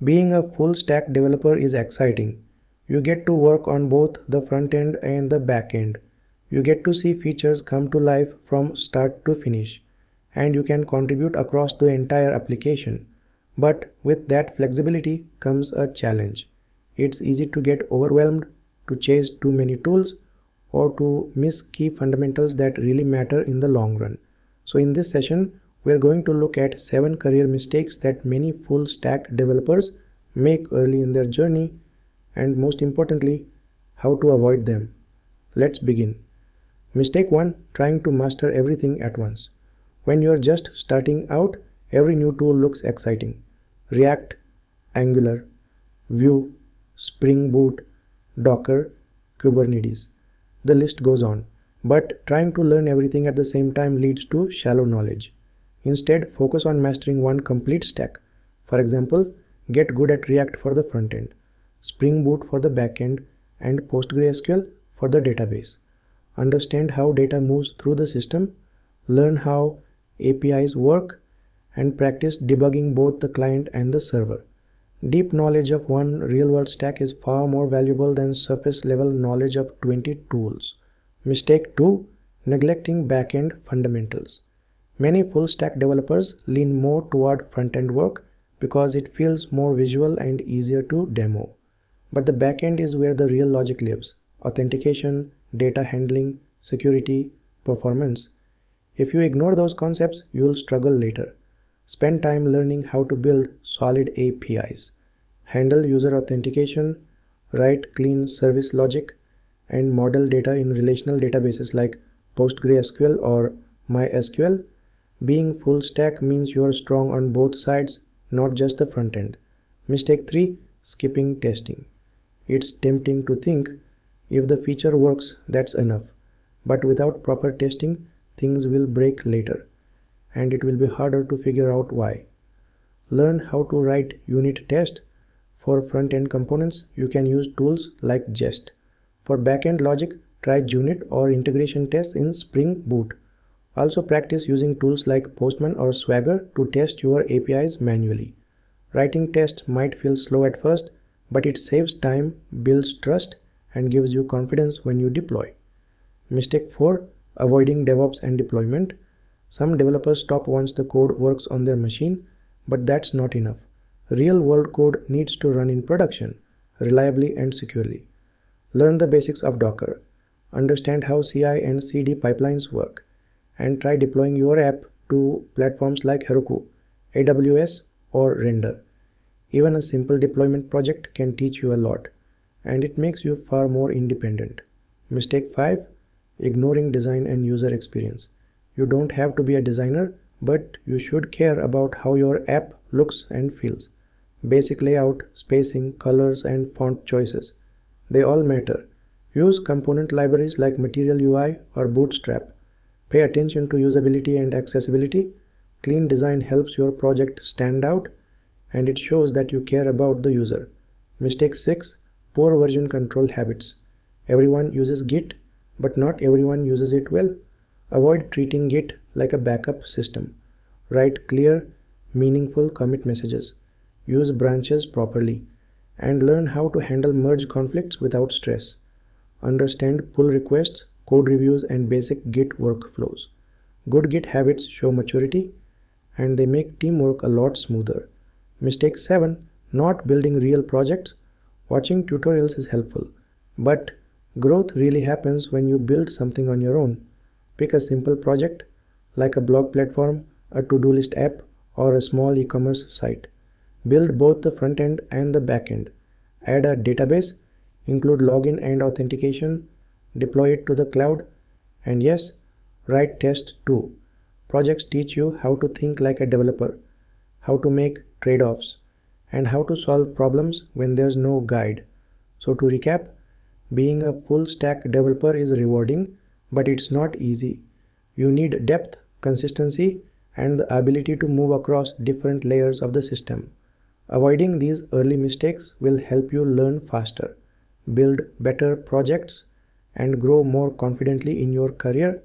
Being a full stack developer is exciting. You get to work on both the front end and the back end. You get to see features come to life from start to finish, and you can contribute across the entire application. But with that flexibility comes a challenge. It's easy to get overwhelmed, to chase too many tools, or to miss key fundamentals that really matter in the long run. So in this session, we are going to look at 7 career mistakes that many full stack developers make early in their journey, and most importantly, how to avoid them. Let's begin. Mistake 1. Trying to master everything at once. When you are just starting out, every new tool looks exciting. React, Angular, Vue, Spring Boot, Docker, Kubernetes. The list goes on. But trying to learn everything at the same time leads to shallow knowledge. Instead, focus on mastering one complete stack. For example, get good at React for the front end, Spring Boot for the back end, and PostgreSQL for the database. Understand how data moves through the system, learn how APIs work, and practice debugging both the client and the server. Deep knowledge of one real-world stack is far more valuable than surface-level knowledge of 20 tools. Mistake 2. Neglecting back-end fundamentals. Many full-stack developers lean more toward front-end work because it feels more visual and easier to demo. But the back-end is where the real logic lives: authentication, data handling, security, performance. If you ignore those concepts, you'll struggle later. Spend time learning how to build solid APIs, handle user authentication, write clean service logic, and model data in relational databases like PostgreSQL or MySQL. Being full stack means you are strong on both sides, not just the front end. Mistake 3. Skipping testing. It's tempting to think if the feature works, that's enough. But without proper testing, things will break later, and it will be harder to figure out why. Learn how to write unit tests. For front-end components, you can use tools like Jest. For back-end logic, try Junit or integration tests in Spring Boot. Also practice using tools like Postman or Swagger to test your APIs manually. Writing tests might feel slow at first, but it saves time, builds trust, and gives you confidence when you deploy. Mistake 4. Avoiding DevOps and deployment. Some developers stop once the code works on their machine, but that's not enough. Real-world code needs to run in production, reliably and securely. Learn the basics of Docker. Understand how CI and CD pipelines work, and try deploying your app to platforms like Heroku, AWS, or Render. Even a simple deployment project can teach you a lot, and it makes you far more independent. Mistake 5. Ignoring design and user experience. You don't have to be a designer, but you should care about how your app looks and feels. Basic layout, spacing, colors, and font choices. They all matter. Use component libraries like Material UI or Bootstrap. Pay attention to usability and accessibility. Clean design helps your project stand out, and it shows that you care about the user. Mistake 6. Poor version control habits. Everyone uses Git, but not everyone uses it well. Avoid treating Git like a backup system. Write clear, meaningful commit messages. Use branches properly, and learn how to handle merge conflicts without stress. Understand pull requests, code reviews, and basic Git workflows. Good Git habits show maturity, and they make teamwork a lot smoother. Mistake 7. Not building real projects. Watching tutorials is helpful, but growth really happens when you build something on your own. Pick a simple project, like a blog platform, a to-do list app, or a small e-commerce site. Build both the front end and the back end. Add a database, include login and authentication, deploy it to the cloud, and yes, write tests too. Projects teach you how to think like a developer, how to make trade-offs, and how to solve problems when there's no guide. So to recap, being a full stack developer is rewarding, but it's not easy. You need depth, consistency, and the ability to move across different layers of the system. Avoiding these early mistakes will help you learn faster, build better projects, and grow more confidently in your career